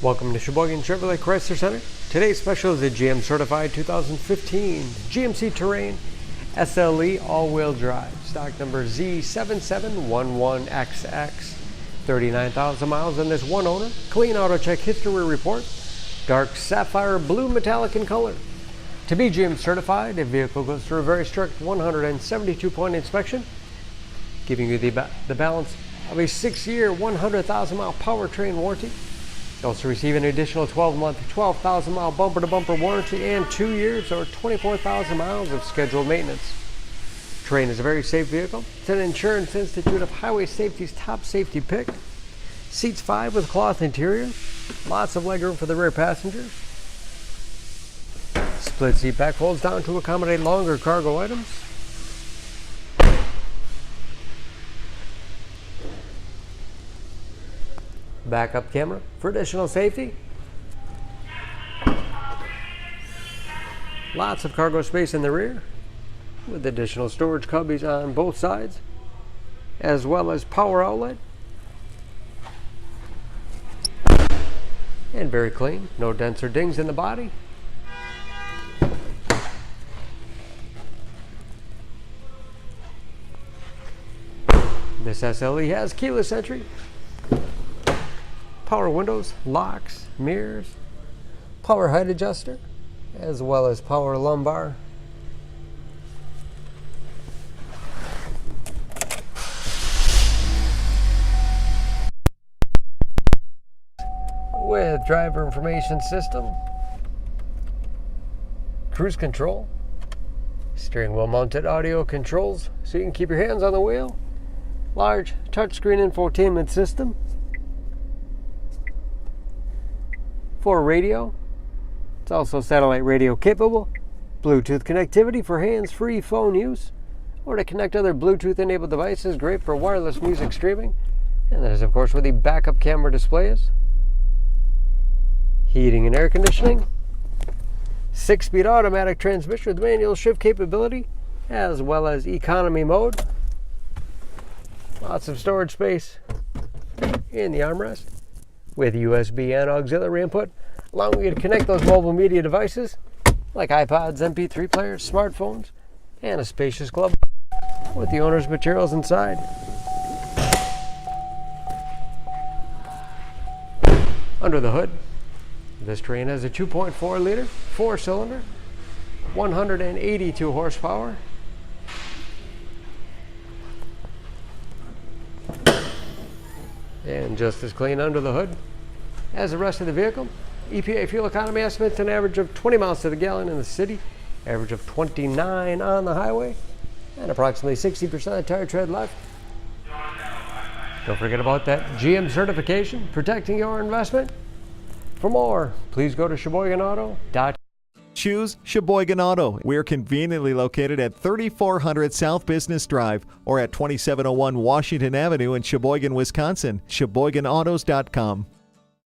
Welcome to Sheboygan Chevrolet Chrysler Center. Today's special is a GM Certified 2015 GMC Terrain SLE all-wheel drive. Stock number Z7711XX. 39,000 miles on this one owner. Clean auto check history report. Dark sapphire blue metallic in color. To be GM certified, the vehicle goes through a very strict 172-point inspection, giving you the balance of a 6-year, 100,000-mile powertrain warranty. You also receive an additional 12-month, 12,000-mile bumper-to-bumper warranty and 2 years or 24,000 miles of scheduled maintenance. Terrain is a very safe vehicle. It's an Insurance Institute of Highway Safety's Top Safety Pick. Seats 5 with cloth interior. Lots of legroom for the rear passengers. Split seat back folds down to accommodate longer cargo items. Backup camera for additional safety. Lots of cargo space in the rear with additional storage cubbies on both sides, as well as power outlet. And very clean, no dents or dings in the body. This SLE has keyless entry, power windows, locks, mirrors, power height adjuster, as well as power lumbar. With driver information system, cruise control, steering wheel mounted audio controls so you can keep your hands on the wheel, large touchscreen infotainment system, for radio. It's also satellite radio capable, Bluetooth connectivity for hands-free phone use, or to connect other Bluetooth enabled devices, great for wireless music streaming. And that is of course where the backup camera display is. Heating and air conditioning, 6-speed automatic transmission with manual shift capability, as well as economy mode. Lots of storage space in the armrest with USB and auxiliary input, allowing you to connect those mobile media devices like iPods, MP3 players, smartphones, and a spacious glove with the owner's materials inside. Under the hood, this Terrain has a 2.4-liter, 4-cylinder, 182 horsepower. And just as clean under the hood as the rest of the vehicle. EPA fuel economy estimates an average of 20 miles to the gallon in the city, average of 29 on the highway, and approximately 60% of tire tread left. Don't forget about that GM certification, protecting your investment. For more, please go to SheboyganAuto.com. Choose Sheboygan Auto. We're conveniently located at 3400 South Business Drive or at 2701 Washington Avenue in Sheboygan, Wisconsin. SheboyganAutos.com.